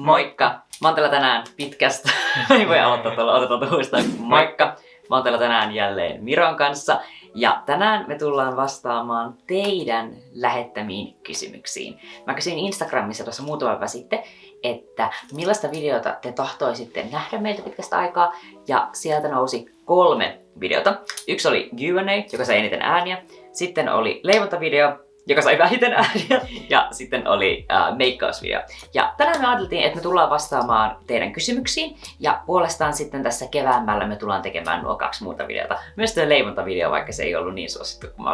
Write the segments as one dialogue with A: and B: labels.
A: Moikka! Mä oon täällä tänään pitkästä. Ei voi aloittaa tuolla, otetaan uudestaan. Moikka! Mä oon täällä tänään jälleen Miron kanssa. Ja tänään me tullaan vastaamaan teidän lähettämiin kysymyksiin. Mä kysyin Instagramissa tuossa muutama päivä sitten, että millaista videota te tahtoisitte nähdä meiltä pitkästä aikaa. Ja sieltä nousi 3 videota. Yksi oli Q&A, joka sai eniten ääniä. Sitten oli leivontavideo, joka sai vähiten ääniä. Ja sitten oli meikkausvideo. Ja tänään me ajateltiin, että me tullaan vastaamaan teidän kysymyksiin. Ja puolestaan sitten tässä keväämällä me tullaan tekemään nuo 2 muuta videota. Myös tuo leivontavideo, vaikka se ei ollut niin suosittu, kun mä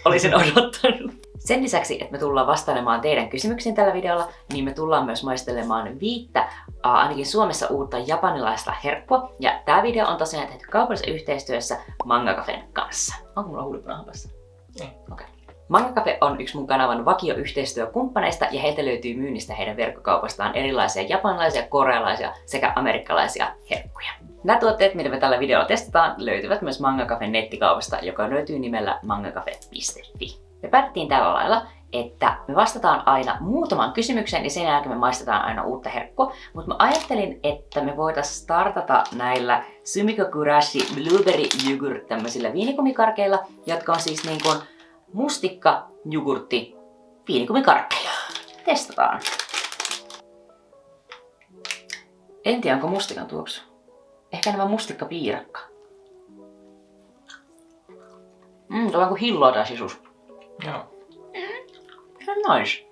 A: olisin odottanut. Sen lisäksi, että me tullaan vastailemaan teidän kysymyksiin tällä videolla, niin me tullaan myös maistelemaan 5 ainakin Suomessa uutta japanilaista herkkua. Ja tää video on tosiaan tehty kaupallisessa yhteistyössä Manga Cafen kanssa. Onko mulla huulipuna hampassa?
B: Ei.
A: Okei. Manga Cafe on yksi mun kanavan vakioyhteistyökumppaneista ja heiltä löytyy myynnistä heidän verkkokaupastaan erilaisia japanilaisia, korealaisia sekä amerikkalaisia herkkuja. Nämä tuotteet, mitä me tällä videolla testataan, löytyvät myös Manga Cafen nettikaupasta, joka löytyy nimellä mangacafe.fi. Me päätettiin tällä lailla, että me vastataan aina muutaman kysymyksen ja sen jälkeen me maistetaan aina uutta herkkua. Mutta mä ajattelin, että me voitaisiin startata näillä Sumiko Kurashi Blueberry Yogurt tämmöisillä viinikumikarkeilla, jotka on siis niin kuin mustikka, jogurtti, viinikumikarkkeja. Testataan. En tiedä, onko mustikan tuoksu. Ehkä enemmän mustikkapiirakka. Tuo on kuin hilloa tää sisus.
B: Joo.
A: Se on nice.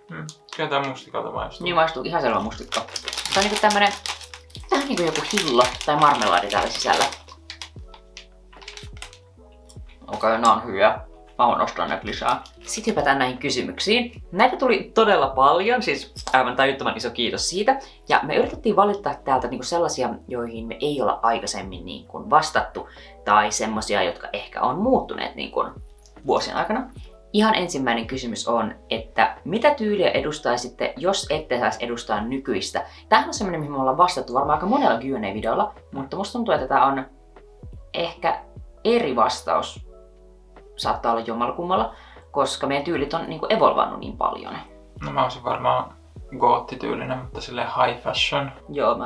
B: Kyllä tää mustikalta maistuu.
A: Niin maistuu ihan selvä mustikka. Tää on niinku tämmönen, vähän niinku joku hillo tai marmelaadi täällä sisällä. Okei, nää on hyviä. Mä voin ostaa näitä lisää. Sitten hypätään näihin kysymyksiin. Näitä tuli todella paljon, siis aivan tajuttoman iso kiitos siitä. Ja me yritettiin valittaa täältä niinku sellaisia, joihin me ei olla aikaisemmin niinku vastattu. Tai semmosia, jotka ehkä on muuttuneet niinku vuosien aikana. Ihan ensimmäinen kysymys on, että mitä tyyliä edustaisitte, jos ette saisi edustaa nykyistä? Tämähän on semmoinen, mihin me ollaan vastattu varmaan aika monella Q&A-videolla, mutta musta tuntuu, että tää on ehkä eri vastaus. Saattaa olla jommallakummalla, koska meidän tyylit on niinku evolvannut niin paljon.
B: No mä olisin varmaan gootti-tyylinen, mutta silleen high fashion.
A: Joo,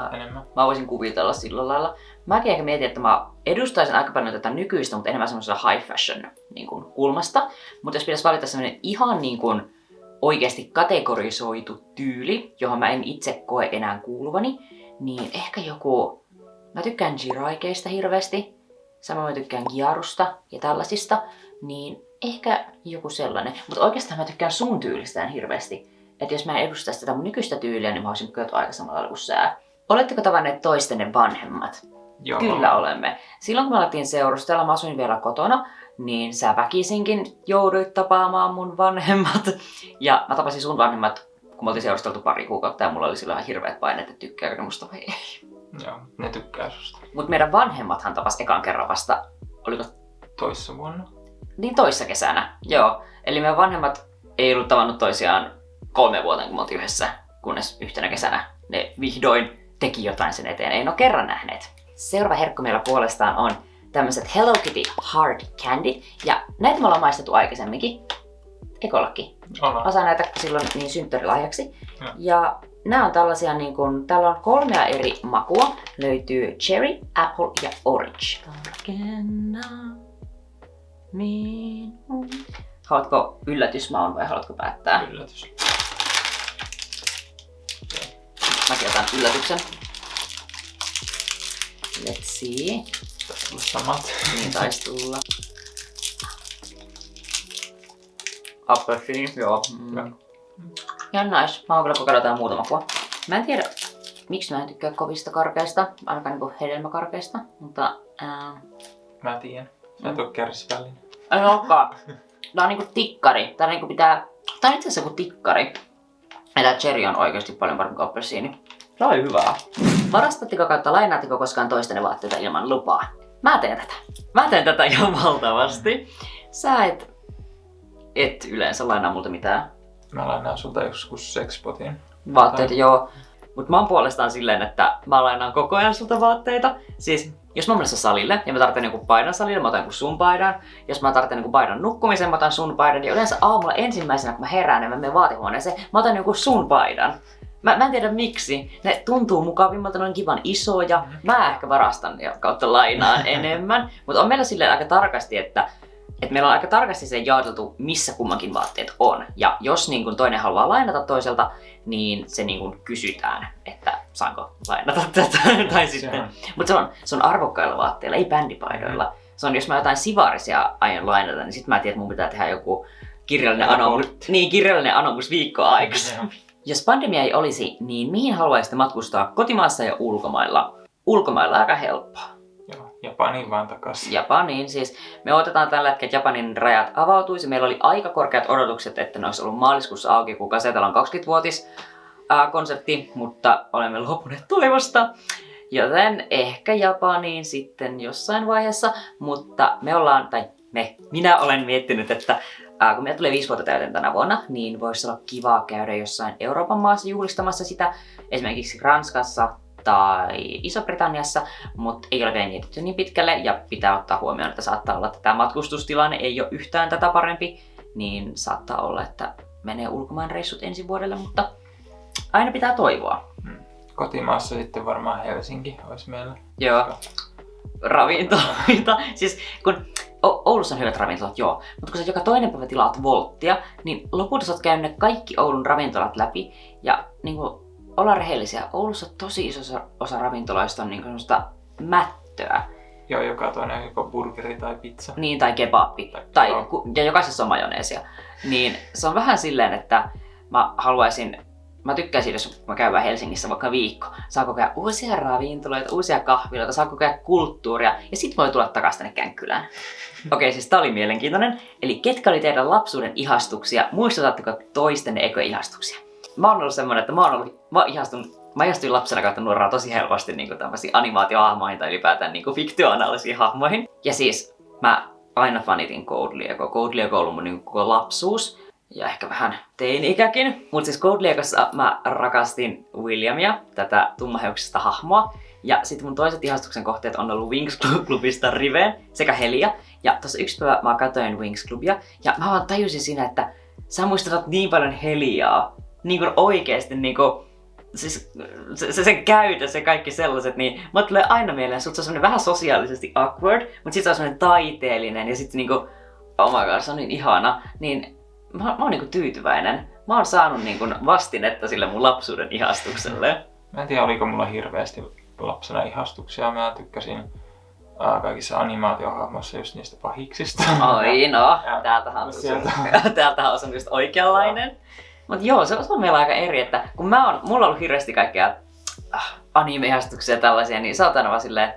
A: mä voisin kuvitella sillä lailla. Mäkin ehkä mietin, että mä edustaisin aika paljon tätä nykyistä, mutta enemmän semmoisella high fashion niin kuin kulmasta. Mutta jos pitäisi valita semmoinen ihan niin kuin oikeasti kategorisoitu tyyli, johon mä en itse koe enää kuuluvani, niin ehkä joku... Mä tykkään jiraikeista hirveästi. Samoin mä tykkään gyarusta ja tällaisista. Niin ehkä joku sellainen. Mutta oikeastaan mä tykkään sun tyylistään hirveästi. Että jos mä en edustaisi tätä mun nykyistä tyyliä, niin mä olisin kyllä aika samalla lailla kuin sä. Oletteko tavanneet toistenne vanhemmat?
B: Joo.
A: Kyllä olemme. Silloin kun me alettiin seurustella, mä asuin vielä kotona, niin sä väkisinkin jouduit tapaamaan mun vanhemmat. Ja mä tapasin sun vanhemmat, kun me oltiin seurusteltu pari kuukautta ja mulla oli silloin ihan hirveät paineet, että tykkääkö ne musta vai ei.
B: Joo, ne tykkää susta.
A: Mut meidän vanhemmathan tapas ekan kerran vasta, oliko?
B: Toissa vuonna.
A: Niin toissa kesänä, joo. Eli meidän vanhemmat ei ollut tavannut toisiaan 3 vuotta, kun me oltiin yhdessä, kunnes yhtenä kesänä ne vihdoin teki jotain sen eteen. Ei ole kerran nähneet. Seuraava herkku meillä puolestaan on tämmöiset Hello Kitty Hard Candy. Ja näitä me ollaan maistettu aikaisemminkin. Ekollakin. Mä sain näitä silloin niin synttärilahjaksi. Ja nämä on tällaisia niin kuin, täällä on 3 eri makua. Löytyy cherry, apple ja orange. Haluatko yllätysmaun vai haluatko päättää?
B: Yllätys.
A: Mäkin otan yllätyksen. Let's see.
B: Tässä on samat.
A: Niin taisi tulla. Appelsiini, joo. Ihan nice. Mä oon kyllä kokeilla jotain muuta makua. Mä en tiedä, miksi mä en tykkää kovista karkeista, ainakaan niinku hedelmäkarkeista, mutta...
B: Mä tiedän. Sä et oo kärsivällinen.
A: Ei olekaan. Tää on niinku tikkari. Tää on niinku pitää... Tää on itse asiassa joku tikkari. Ja tää cherry on oikeesti paljon parempi kuin appelsiini. Tää on hyvää. Varastatteko kautta lainaatteko koskaan toistenne vaatteita ilman lupaa? Mä teen tätä. Mä teen tätä ihan valtavasti. Sä et yleensä lainaa multa mitään.
B: Mä lainaan sulta joskus sexpotin.
A: Vaatteita, joo. Mut mä oon puolestaan silleen, että mä lainaan koko ajan sulta vaatteita. Siis jos mä oon menossa salille ja mä tarvitsen joku paidan salille, mä otan joku sun paidan. Jos mä tarvitsen joku paidan nukkumiseen, mä otan sun paidan. Ja yleensä aamulla ensimmäisenä kun mä herään ja mä menen vaatehuoneeseen, mä otan joku sun paidan. Mä en tiedä miksi. Ne tuntuu mukavimmalta, ne on kivan isoja. Mä ehkä varastan ja kautta lainaan enemmän. Mutta on meillä silleen aika tarkasti, että meillä on aika tarkasti se jaoteltu, missä kummankin vaatteet on. Ja jos niin kun toinen haluaa lainata toiselta, niin se niin kun kysytään, että saanko lainata tätä. Tai sitten. Mutta se on arvokkailla vaatteilla, ei bändipaidoilla. Se on, jos mä jotain sivarisia aion lainata, niin sit mä tiedän, että mun pitää tehdä joku kirjallinen anomus viikkoa aikaisemmin. Jos pandemia ei olisi, niin mihin haluaisitte matkustaa kotimaassa ja ulkomailla? Ulkomailla aika helppoa.
B: Joo, Japaniin vaan takaisin.
A: Japaniin siis. Me odotetaan tällä hetkellä, että Japanin rajat avautuisi. Meillä oli aika korkeat odotukset, että ne olisi ollut maaliskuussa auki, kun Gazetalla on 20-vuotis konsepti, mutta olemme luopuneet toivosta. Joten ehkä Japaniin sitten jossain vaiheessa, mutta minä olen miettinyt, että kun meillä tulee 5 vuotta täyteen tänä vuonna, niin voisi olla kiva käydä jossain Euroopan maassa juhlistamassa sitä, esimerkiksi Ranskassa tai Iso-Britanniassa, mutta ei ole vielä mietitty niin pitkälle ja pitää ottaa huomioon, että saattaa olla, että tämä matkustustilanne ei ole yhtään tätä parempi, niin saattaa olla, että menee ulkomaanreissut ensi vuodelle, mutta aina pitää toivoa.
B: Kotimaassa sitten varmaan Helsinki olisi meillä.
A: Joo. Ravintoloita. Siis kun Oulussa on hyvät ravintolat, joo. Mutta kun sä joka toinen päivä tilaat Volttia, niin lopulta sä oot käynyt kaikki Oulun ravintolat läpi. Ja niin kuin, ollaan rehellisiä, Oulussa tosi iso osa ravintoloista on niin kuin semmoista mättöä.
B: Joo, joka toinen joko burgeri tai pizza.
A: Niin, tai kebabbi. Ja jokaisessa on majoneesia. Niin se on vähän silleen, että mä tykkäisin, jos mä käyn Helsingissä vaikka viikko. Saa kokea uusia ravintoloita, uusia kahviloita, saa kokea kulttuuria ja sit voi tulla takaisin tänne Känkkylään. Okei, siis tää oli mielenkiintoinen. Eli ketkä oli teidän lapsuuden ihastuksia? Muistutatteko toistenne ekoihastuksia? Mä oon ollut semmonen, että mä ihastuin lapsena kautta nuorana tosi helposti niin tämmöisiin animaatiohahmoihin tai ylipäätään niin fiktionaalisiin hahmoihin. Ja siis mä aina fanitin Code Lyoko. Code Lyoko on ollut mun niin koko lapsuus. Ja ehkä vähän teini-ikäkin. Mutta siis Code Lyokossa mä rakastin Williamia, tätä tummahiuksista hahmoa. Ja sitten mun toiset ihastuksen kohteet on ollut Winx Clubista Riveen sekä Helia. Ja tossa yksi päivä mä katsoin Winx Clubia ja mä vaan tajusin siinä, että sä muistutat niin paljon Heliaa. Niin kuin oikeesti niinku, siis sen käytös ja kaikki sellaiset, niin mä tulee aina mieleen, sut se on semmonen vähän sosiaalisesti awkward, mutta sit se on semmonen taiteellinen ja sit niinku, oh my god, se on niin ihana. Niin mä oon niinku tyytyväinen. Mä oon saanut niinku vastinetta sille mun lapsuuden ihastukselle.
B: Mä en tiedä, oliko mulla hirveästi lapsena ihastuksia. Mä tykkäsin kaikissa animaatiohahmoissa just niistä pahiksista.
A: Oi no, täältähän on just oikeanlainen. Mut joo, se on meillä aika eri, että kun mulla on ollut hirveästi kaikkea anime-ihastuksia ja tällaisia, niin sä oot aina vaan silleen,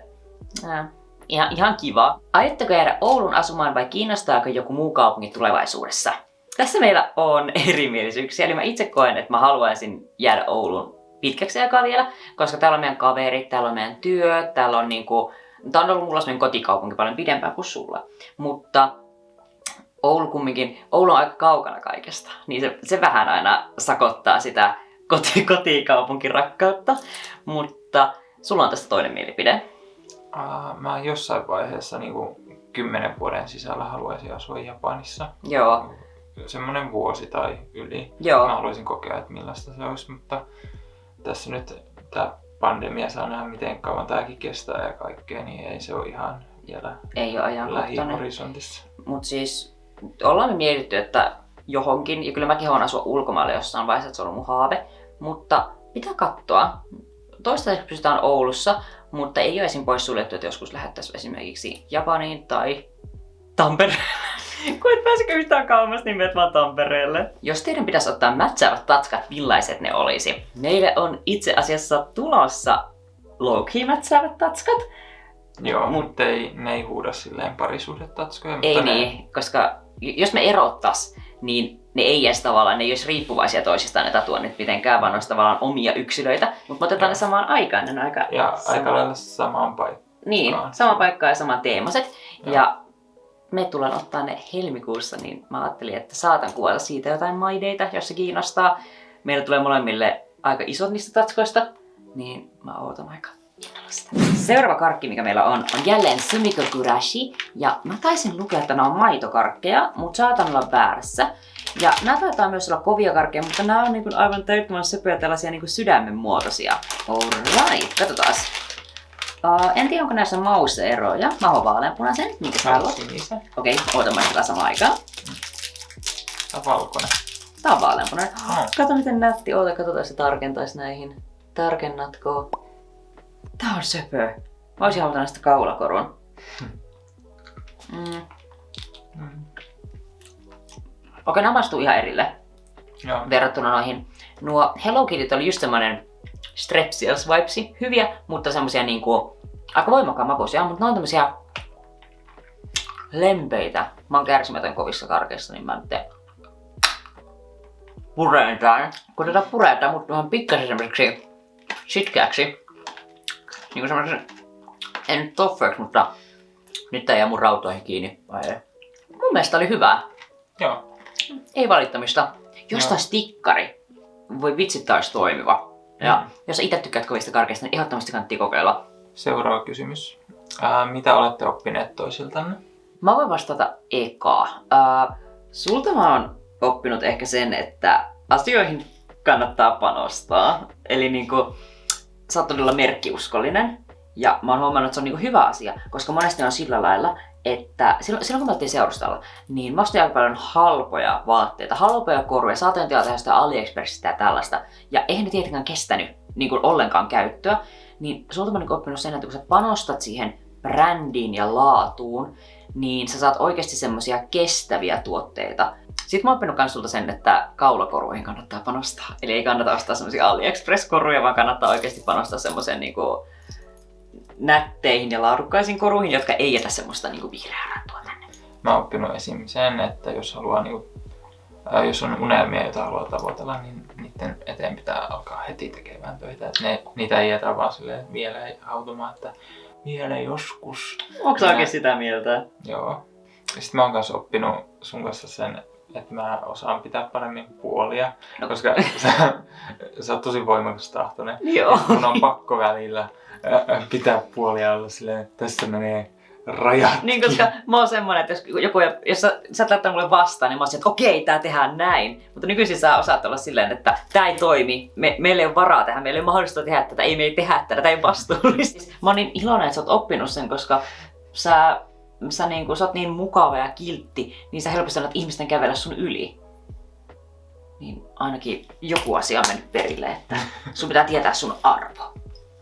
A: ihan kiva. Aiotteko jäädä Oulun asumaan vai kiinnostaako joku muu kaupunki tulevaisuudessa? Tässä meillä on erimielisyyksiä, eli mä itse koen, että mä haluaisin jäädä Ouluun pitkäksi aikaa vielä, koska täällä on meidän kaverit, täällä on meidän työ, täällä on niinku, tää on ollut mulla meidän kotikaupunki paljon pidempään kuin sulla. Mutta Oulu on aika kaukana kaikesta, niin se vähän aina sakottaa sitä kotikaupunkirakkautta, mutta sulla on tästä toinen mielipide.
B: Mä jossain vaiheessa niinku 10 vuoden sisällä haluaisin asua Japanissa.
A: Joo.
B: Semmoinen vuosi tai yli.
A: Joo.
B: Mä haluaisin kokea, että millaista se olisi, mutta tässä nyt tää pandemia saa nähdä miten kauan tääkin kestää ja kaikkea, niin ei se ole ihan vielä lähihorisontissa.
A: Mut siis ollaan me mietitty, että johonkin, ja kyllä mäkin haluan asua ulkomailla jossain vaiheessa, että se on ollut mun haave, mutta pitää katsoa. Toistaiseksi pysytään Oulussa, mutta ei ole esim. Pois suljettu, että joskus lähettäisiin esimerkiksi Japaniin tai Tampereelle. Kun et pääsikö yhtään kauemmas, niin menet vaan Tampereelle. Jos teidän pitäisi ottaa mätsäävät tatskat, millaiset ne olisi? Meille on itse asiassa tulossa low-key mätsäävät tatskat.
B: Joo, mutta ne ei huuda silleen parisuhdetatskoja.
A: Ei niin, koska jos me erottais, niin ne ei edes tavallaan, ne ei olisi riippuvaisia toisistaan ne tatuoinnit mitenkään, vaan ne olisi tavallaan omia yksilöitä. Mutta me otetaan ne samaan aikaan, ne on aika
B: lailla samaan paikkaan.
A: Niin, sama paikka ja sama teemaset. Ja me tullaan ottaa ne helmikuussa, niin mä ajattelin, että saatan kuvata siitä jotain maideita, jos se kiinnostaa. Meillä tulee molemmille aika isot niistä tatskoista, niin mä ootan aika Seuraava karkki, mikä meillä on jälleen Sumiko Gurashi. Ja mä taisin lukea, että nämä on maitokarkkeja, mutta saatan olla väärässä. Ja nämä taitaa myös olla kovia karkkeja, mutta nämä on niin aivan täyttämään söpöjä tällaisia niin sydämen muotoisia. Alright, katsotaan. En tiedä, onko näissä mausteeroja. Mä oon vaaleanpunaisen. Minkä sä haluat? Okei, oota maistetaan samaan aikaan.
B: Tää on valkoinen.
A: Tää on vaaleanpunainen. Kato miten nätti. Oota, katsotaan se tarkentais näihin. Tarkennatko? Tää on söpö. Mä voisin haluta näistä kaulakorun. Okei, nämä maistuu ihan erille.
B: Joo.
A: Verrattuna noihin. Nuo Hello Kityt oli just semmonen Strepsils-vibesi. Hyviä, mutta semmosia niinku aika voimakkaan makuisia, mutta ne on tämmösiä lempeitä. Mä oon kärsimätön kovissa karkeissa, niin mä nyt pureen tän. Kun tätä puretaan, mutta vähän pikkasen semmoseksi sitkeäksi. Niinku semmosen, en nyt toffeeksi, mutta nyt tää jää mun rautoihin kiinni. Vai ei? Mun mielestä oli hyvää.
B: Joo.
A: Ei valittamista. Jos taas tikkari, voi vitsi taas toimiva. Ja jos sä itse tykkäät kovista karkeista, niin ehdottomasti kannattaa kokeilla.
B: Seuraava kysymys. Mitä olette oppineet toisiltanne?
A: Mä voin vastata ekaa. Sulta mä oon oppinut ehkä sen, että asioihin kannattaa panostaa. Eli niinku, sä oot todella merkkiuskollinen. Ja mä oon huomannut, että se on niinku hyvä asia, koska monesti on sillä lailla, että silloin kun me oltiin seurustalla, niin mä ostin aika paljon halpoja vaatteita, halpoja koruja, saatoin tilata sitä AliExpressistä ja tällaista. Ja eihän ne tietenkään kestänyt niin kuin ollenkaan käyttöä. Niin sulta mä oon oppinut sen, että kun sä panostat siihen brändiin ja laatuun, niin sä saat oikeasti semmosia kestäviä tuotteita. Sitten mä oon oppinut kans sulta sen, että kaulakoruihin kannattaa panostaa. Eli ei kannata ostaa semmosia AliExpress-koruja, vaan kannattaa oikeasti panostaa semmoseen niinku nätteihin ja laadukkaisiin koruihin, jotka ei jätä semmoista niinku vihreää rantua tänne.
B: Mä oon oppinut esim. Sen, että jos haluaa jos on unelmia, joita haluaa tavoitella, niin niiden eteen pitää alkaa heti tekemään töitä. Et niitä ei jätä vaan silleen vielä hautumaan, että vielä joskus.
A: Onko sä oikein sitä mieltä?
B: Joo. Sitten mä oon kanssa oppinut sun kanssa sen, että mä osaan pitää paremmin puolia, koska sä oot tosi voimakas tahtoinen.
A: Joo.
B: Mun on pakko välillä pitää puolia olla silleen, että tässä menee rajat.
A: Niin, koska mä oon semmonen, että jos sä et laittaa mulle vastaan, niin mä oon että okei, tää tehdään näin. Mutta nykyisin sä osaat olla silleen, että tää ei toimi, meillä ei ole varaa tähän, meillä ei ole mahdollista tehdä tätä, ei me ei tehdä tätä, tää ei vastuullista. Mä oon niin iloinen, että sä oot oppinut sen, koska sä oot niin mukava ja kiltti, niin sä helposti annat ihmisten kävellä sun yli. Niin ainakin joku asia on mennyt perille, että sun pitää tietää sun arvo.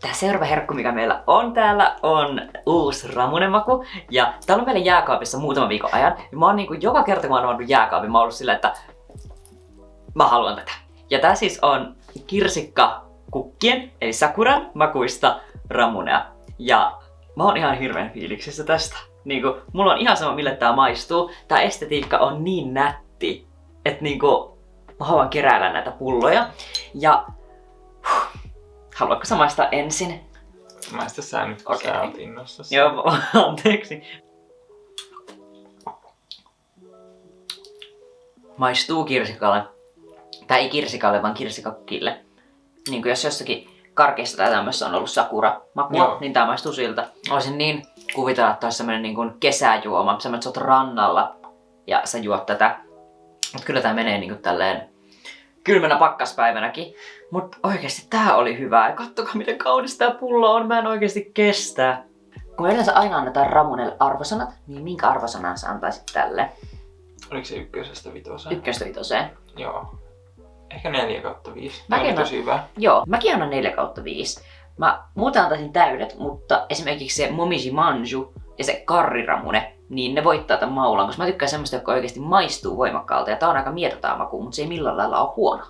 A: Tää seuraava herkku, mikä meillä on täällä, on uusi ramunemaku. Ja tää on meillä jääkaapissa muutaman viikon ajan. Ja mä oon joka kerta, kun mä oon avannut jääkaapin, mä oon ollut sillä, että mä haluan tätä. Ja tää siis on kirsikkakukkien, eli sakuran makuista ramunea. Ja mä oon ihan hirveän fiiliksissä tästä. Mulla on ihan sama, mille tää maistuu. Tää estetiikka on niin nätti, että mä haluan keräillä näitä pulloja. Ja haluatko sä maistaa ensin?
B: Maista sä nyt, kun sä oot innossasi.
A: Joo, anteeksi. Maistuu kirsikalle. Tai ei kirsikalle, vaan kirsikakukille. Niin kuin jos jossakin karkeissa tai tämmössä on ollut sakura-makua, niin tää maistuu siltä. Olisin niin kuvitella, että olisi semmonen niin kuin kesäjuoma. Semmoinen, että sä oot rannalla ja sä juot tätä. Mut kyllä tää menee niin kuin tälleen kylmänä pakkaspäivänäkin. Mut oikeesti tää oli hyvää. Ja kattokaa miten kaunis tää pullo on. Mä en oikeesti kestä. Kun me yleensä aina annetaan Ramunelle arvosanat, niin minkä arvosanan sä antaisit tälle?
B: Oliko se 1-5?
A: 1-5.
B: Joo. Ehkä 4/5. Mäkin tosi hyvä.
A: Joo, mäkin annan 4/5. Mä muuten antaisin täydet, mutta esimerkiksi se Momiji Manju ja se karriramune, niin ne voittaa tämän maulan, koska mä tykkään semmoista, joka oikeasti maistuu voimakkaalta ja tää on aika mietotaa maku, mutta se ei millään lailla ole huono.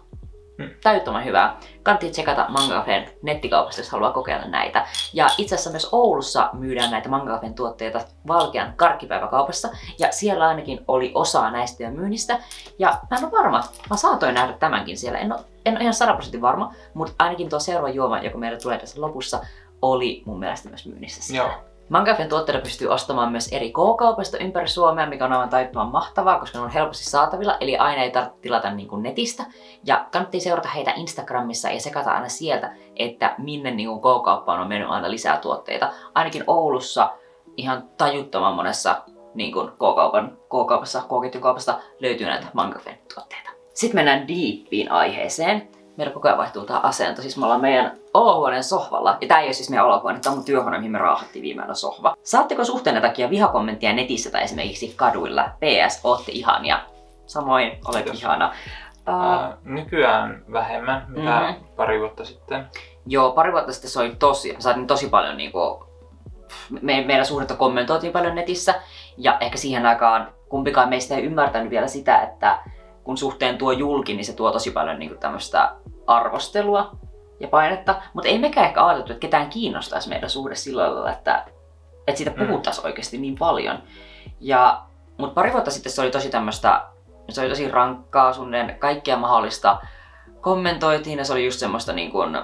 A: Täyttömän hyvää. Kannattaa tsekata Manga Cafen nettikaupasta, jos haluaa kokeilla näitä. Ja itse asiassa myös Oulussa myydään näitä Manga Cafen tuotteita Valkean karkkipäiväkaupassa. Ja siellä ainakin oli osa näistä jo myynnistä. Ja mä en ole varma, mä saatoin nähdä tämänkin siellä. En ole ihan 100% varma, mutta ainakin tuo seuraava juoma, joka meillä tulee tässä lopussa, oli mun mielestä myös myynnissä siellä.
B: Joo,
A: Mangafen tuotteita pystyy ostamaan myös eri K-kaupasta ympäri Suomea, mikä on aivan taittoman mahtavaa, koska ne on helposti saatavilla, eli aina ei tarvitse tilata niin kuin netistä. Ja kannattaa seurata heitä Instagramissa ja sekata aina sieltä, että minne niin kuin K-kauppaan on mennyt aina lisää tuotteita. Ainakin Oulussa ihan tajuttoman monessa niin kuin K-kaupassa, K-ketjukaupasta löytyy näitä Mangafen tuotteita. Sitten mennään deepiin aiheeseen. Meillä koko ajan vaihtuu tää asento. Siis me ollaan meidän olohuoneen sohvalla. Ja tää ei ole siis meidän olohuone, tää on mun työhuone, mihin me raahattiin viimeinen sohva. Saatteko suhteenne takia vihakommenttia netissä tai esimerkiksi kaduilla? PS, ootte ihania. Samoin, olet ihana.
B: Nykyään vähemmän, mitä pari vuotta sitten.
A: Joo, pari vuotta sitten se oli saatiin tosi paljon niinku... Meidän suhdetta kommentoitiin paljon netissä. Ja ehkä siihen aikaan kumpikaan meistä ei ymmärtänyt vielä sitä, että kun suhteen tuo julki, niin se tuo tosi paljon niin kuin tämmöistä arvostelua ja painetta. Mutta ei mekään ehkä ajateltu, että ketään kiinnostaisi meidän suhde sillä lailla, että siitä puhuttaisiin oikeasti niin paljon. Mutta pari vuotta sitten se oli tosi tämmöistä, se oli tosi rankkaa, sunnen kaikkea mahdollista kommentoitiin ja se oli just semmoista niin kuin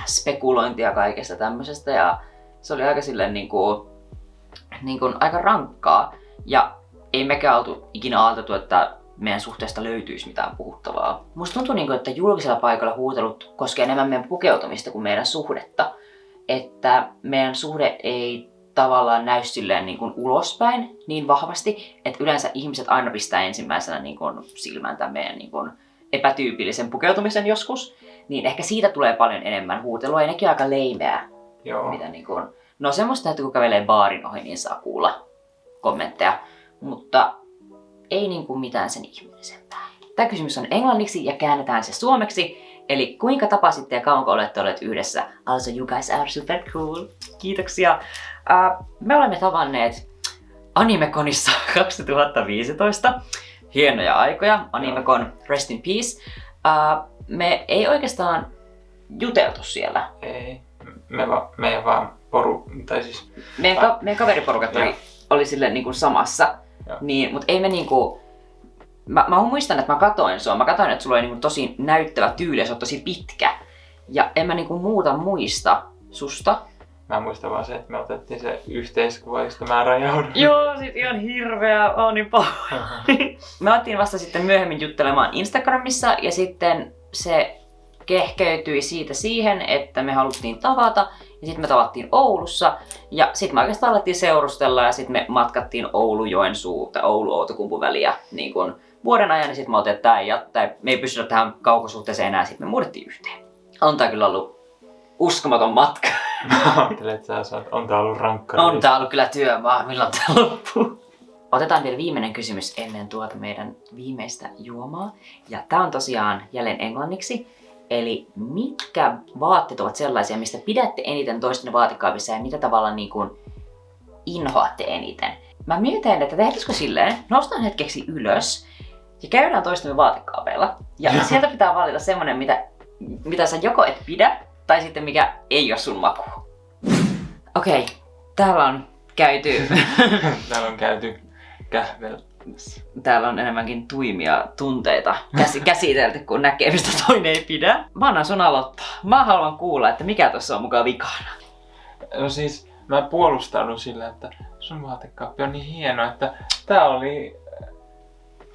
A: spekulointia kaikesta tämmöisestä ja se oli aika silleen niin kuin aika rankkaa ja ei mekään oltu ikinä ajateltu, että meidän suhteesta löytyisi mitään puhuttavaa. Musta tuntuu, että julkisella paikalla huutelut koskee enemmän meidän pukeutumista kuin meidän suhdetta. Että meidän suhde ei tavallaan näy silleen niin kuin ulospäin niin vahvasti, että yleensä ihmiset aina pistää ensimmäisenä niin kuin silmään tämän meidän niin kuin epätyypillisen pukeutumisen joskus. Niin ehkä siitä tulee paljon enemmän huutelua ja nekin on aika leimeää.
B: Joo.
A: Mitä niin kuin, no semmoista, että kun kävelee baarin ohi, niin saa kuulla kommentteja. Mutta ei niinku mitään sen ihmeellisempää. Tämä kysymys on englanniksi ja käännetään se suomeksi. Eli kuinka tapasitte ja kauanko olette olleet yhdessä? Also you guys are super cool. Kiitoksia. Me olemme tavanneet Animeconissa 2015. Hienoja aikoja. Animecon, rest in peace. Me ei oikeastaan juteltu siellä.
B: Ei. Me vaan tai siis...
A: Meidän kaveriporukat oli silleen niin kuin samassa. Niin, mutta ei me niinku... Mä muistan, että mä katoin sua. Mä katoin, että sulla oli niinku tosi näyttävä tyyli ja se on tosi pitkä. Ja en mä niinku muuta muista susta.
B: Mä muistan vaan se, että me otettiin se yhteiskuva, josta mä rajaudun.
A: Joo, sit ihan hirveä. Oon niin pahoin. Me otettiin vasta sitten myöhemmin juttelemaan Instagramissa ja sitten se kehkeytyi siitä siihen, että me haluttiin tavata. Ja sitten me tavattiin Oulussa ja sitten me oikeastaan alettiin seurustella ja sitten me matkattiin Oulu-Joensuu tai Oulu-Outokumpu väliä niin kun vuoden ajan. Ja sitten me otettiin, että me ei pystytä tähän kaukosuhteeseen enää, sitten me muudettiin yhteen. On tää kyllä ollut uskomaton matka.
B: Mä ajattelen, että on tää ollut rankka.
A: On tää ollut kyllä työmaa, milloin tää loppuu. Otetaan vielä viimeinen kysymys ennen tuota meidän viimeistä juomaa. Ja tää on tosiaan jälleen englanniksi. Eli mitkä vaatteet ovat sellaisia, mistä pidätte eniten toisten vaatekaapissa ja mitä tavallaan niin kuin inhoatte eniten? Mä mietin, että tehtäisikö silleen, noustaan hetkeksi ylös ja käydään toistemme vaatekaapeilla. Ja sieltä pitää valita semmonen, mitä sä joko et pidä tai sitten mikä ei ole sun maku. Okei, täällä on käyty...
B: Täällä on käyty kähvel.
A: Täällä on enemmänkin tuimia tunteita käsitelty, kun näkee, mistä toinen ei pidä. Mä annan sun aloittaa. Mä haluan kuulla, että mikä tuossa on mukaan vikana.
B: No siis, mä puolustaudun sillä, että sun vaatekaappi on niin hieno, että tää oli...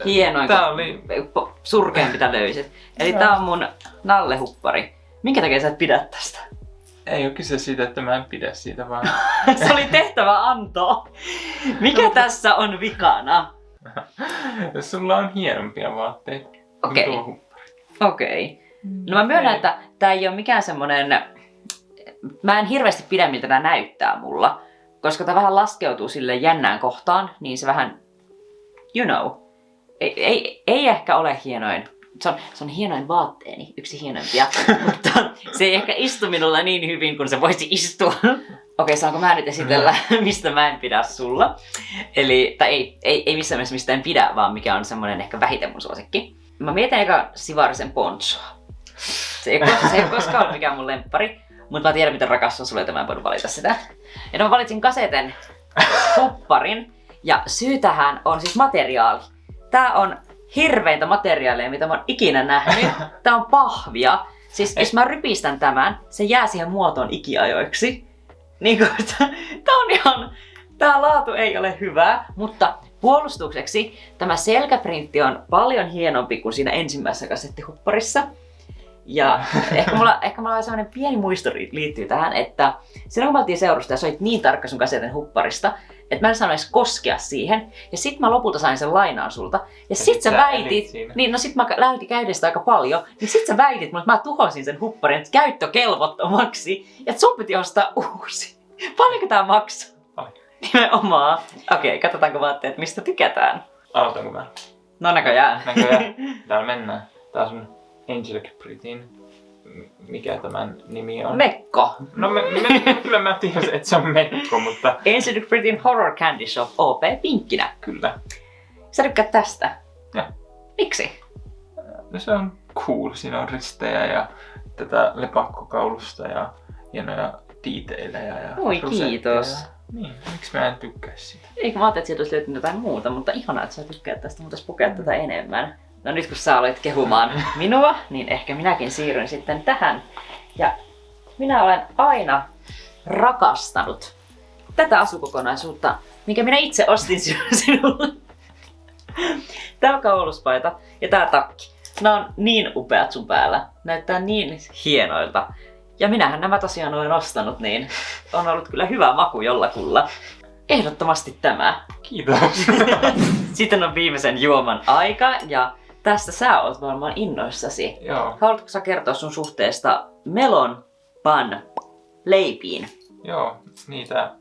A: Hienoin,
B: tää oli...
A: surkein mitä löysit. Eli tää on mun nallehuppari. Minkä takia sä et pidä tästä?
B: Ei oo kyse siitä, että mä en pidä siitä, vaan...
A: Se oli tehtävä antaa. Mikä tässä on vikana?
B: Sulla on hienompia vaatteita.
A: Okei. No mä myönnän, että tää ei oo mikään semmonen... Mä en hirveästi pidä, miltä tää näyttää mulla. Koska tää vähän laskeutuu sille jännään kohtaan, niin se vähän... You know. Ei ehkä ole hienoin. Se on hienoin vaatteeni, yksi hienoimpia. Mutta se ei ehkä istu minulla niin hyvin, kuin se voisi istua. Okei, saanko mä nyt esitellä, mistä mä en pidä sulla? Eli, tai ei missään mielessä mistä en pidä, vaan mikä on semmonen ehkä vähiten mun suosikki. Mä mietin eka Sivarisen ponchoa. Se ei koskaan ole mikään mun lemppari, mutta mä tiedän miten rakas se on sulle, että mä en voinut valita sitä. Ja mä valitsin Kaseten hupparin, ja syy tähän on siis materiaali. Tää on hirveintä materiaalia, mitä mä oon ikinä nähnyt. Tää on pahvia. Siis jos mä rypistän tämän, se jää siihen muotoon ikiajoiksi. Niinku, tää on ihan... Tää laatu ei ole hyvää, mutta puolustukseksi tämä selkäprintti on paljon hienompi kuin siinä ensimmäisessä kasettihupparissa. Ja ehkä mulla on sellainen pieni muisto liittyy tähän, että silloin kun me oltiin seurusta ja soit niin tarkka sun kasetin hupparista, että mä en saanut edes koskea siihen. Ja sit mä lopulta sain sen lainaan sulta. Ja sit sä väitit, niin no sit mä käytin sitä aika paljon, niin sit sä väitit mulle, että mä tuhosin sen hupparin käyttökelvottomaksi. Ja sun piti ostaa uusi. Paljonko tää maksaa? Nimenomaan. Okei, katsotaanko vaatteet, mistä tykätään.
B: Aloitanko mä?
A: No näköjään.
B: Täällä mennään. Tää on Angelic Pretyn. Mikä tämän nimi on?
A: Mekko.
B: No kyllä mä tiedän, että se on Mekko, mutta...
A: Angelic Pretyn Horror Candy Shop OP pinkkinä.
B: Kyllä.
A: Sä tykkäät tästä?
B: Joo.
A: Miksi?
B: No se on cool. Siinä on ristejä ja tätä lepakkokaulusta ja hienoja detailejä ja
A: oi kiitos.
B: Ja... Niin, miksi mä en tykkäisi sitä?
A: Eikö mä ajattelin, että sieltä olisi löytynyt jotain muuta, mutta ihanaa, että sä tykkäät tästä, mutta pukea tätä enemmän. No nyt kun sä olet kehumaan minua, niin ehkä minäkin siirryn sitten tähän. Ja minä olen aina rakastanut tätä asukokonaisuutta, minkä minä itse ostin sinulle. Tää kauluspaita ja tää takki. Nämä on niin upeat sun päällä. Näyttää niin hienoilta. Ja minähän nämä tosiaan olen ostanut, niin on ollut kyllä hyvä maku jollakulla. Ehdottomasti tämä.
B: Kiitos.
A: Sitten on viimeisen juoman aika ja tästä sä oot varmaan innoissasi.
B: Joo.
A: Haluatko sä kertoa sun suhteesta melon pan leipiin?
B: Joo, niitä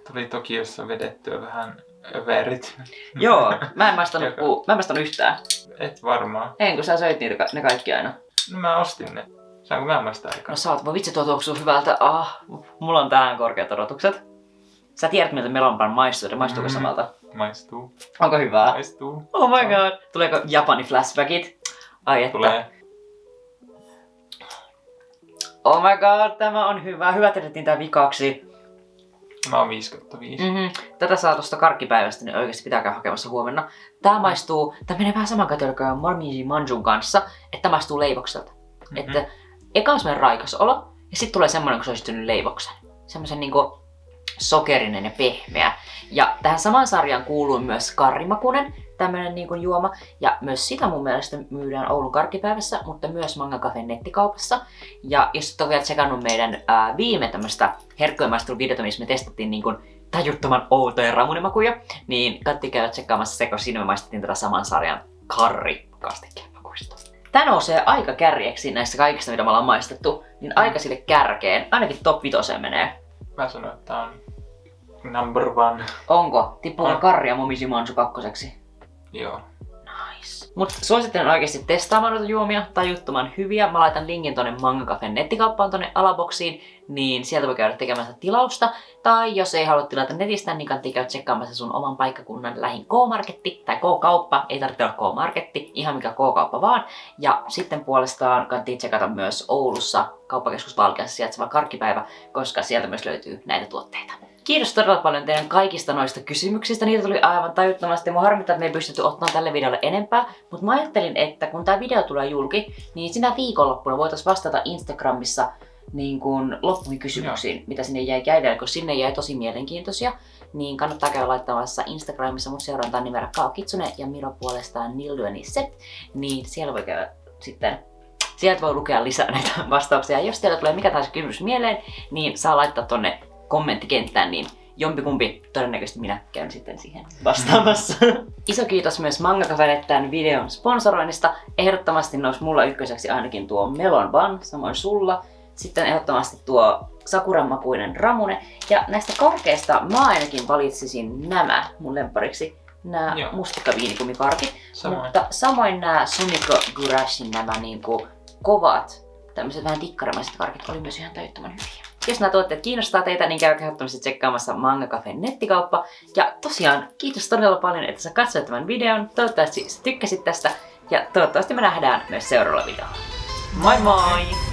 B: tuli Tokiossa vedettyä vähän överit.
A: Joo, mä en maistanut yhtään.
B: Et varmaan.
A: En, kun sä söit niitä ne kaikki aina.
B: No mä ostin ne. Saanko mä maistaa aikaa?
A: No saat, voi vitsi, tuo tuoksuu hyvältä. Mulla on tähän korkeat odotukset. Sä tiedät, miltä melonpan maistuu. Maistuuko samalta?
B: Maistuu.
A: Onko hyvää?
B: Maistuu.
A: Oh my god. Tuleeko Japani flashbackit? Ai että.
B: Tulee.
A: Oh my god, tämä on hyvä. Hyvä, että tää vikaksi.
B: Mä oon 5/5.
A: Tätä saa tosta karkkipäivästä, niin oikeesti pitää käydä hakemassa huomenna. Tää maistuu, tää menee vähän saman kategoriaan Marmiji Manjun kanssa, että tää maistuu leivokselta. Että eka on semmonen raikas olo, ja sit tulee semmonen, kun se olisi tyynyt leivoksen. Semmosen niinku sokerinen ja pehmeä. Ja tähän samaan sarjaan kuuluu myös karrimakunen, tämmönen niinku juoma. Ja myös sitä mun mielestä myydään Oulun karkkipäivässä, mutta myös Manga Cafen nettikaupassa. Ja jos et ole vielä tsekannut meidän viime tämmöstä herkkujenmaisteluvideota, missä me testattiin niinku tajuttoman outoja ramunimakuja, niin kannattaa käydä tsekkaamassa se, koska siinä me maistettiin tätä saman sarjan karrikastikemakuista. Tää nousee aika kärjeksi näistä kaikista, mitä me ollaan maistettu, niin aika sille kärkeen, ainakin top 5 menee.
B: Mä sanoin, että tää on number 1.
A: Onko? Tippuuko karria Momiji Manju kakkoseksi?
B: Joo.
A: Nice. Mut suosittelen oikeesti testaamaan noita juomia, tajuttoman hyviä. Mä laitan linkin tonne Manga Cafen nettikauppaan tonne alaboksiin, niin sieltä voi käydä tekemässä tilausta. Tai jos ei halua tilata netistä, niin kannattaa käydä tsekkaamassa sun oman paikkakunnan lähin K-marketti tai K-kauppa. Ei tarvitse olla K-marketti, ihan mikä K-kauppa vaan. Ja sitten puolestaan kannattaa tsekata myös Oulussa kauppakeskus Valkeassa sijaitseva karkkipäivä, koska sieltä myös löytyy näitä tuotteita. Kiitos todella paljon teidän kaikista noista kysymyksistä. Niitä tuli aivan tajuttomasti. Mua harmittaa, että me ei pystytty ottamaan tälle videolle enempää. Mutta mä ajattelin, että kun tää video tulee julki, niin sinä viikonloppuna voitais vastata Instagramissa niin kuin loppuihin kysymyksiin, mitä sinne jäi käydellä, koska sinne jäi tosi mielenkiintoisia. Niin kannattaa käydä laittamassa Instagramissa mut seurantaan nimellä Kao Kitsune ja Miro puolestaan Nillyaniset. Niin siellä voi käydä sitten. Sieltä voi lukea lisää näitä vastauksia. Ja jos teillä tulee mikä tahansa kysymys mieleen, niin saa laittaa tonne kommenttikenttään, niin jompikumpi, todennäköisesti minä käyn sitten siihen vastaamassa. Iso kiitos myös Manga Cafelle tämän videon sponsoroinnista. Ehdottomasti nousi mulla ykköseksi ainakin tuo Melon Bun, samoin sulla. Sitten ehdottomasti tuo sakuranmakuinen ramune. Ja näistä korkeista mä ainakin valitsisin nämä mun lemppariksi. Nämä mustikkaviinikumikarkit. Mutta samoin nämä Sumiko Gurashin nämä niinku kovat, tämmöiset vähän tikkaramaiset karkit oli myös ihan tajuttoman hyviä. Jos nämä tuotteet kiinnostaa teitä, niin käykää ehdottomasti tsekkaamassa Manga Cafen nettikauppa. Ja tosiaan, kiitos todella paljon, että sä katsoit tämän videon. Toivottavasti sä tykkäsit tästä. Ja toivottavasti me nähdään myös seuraavalla videolla. Moi moi!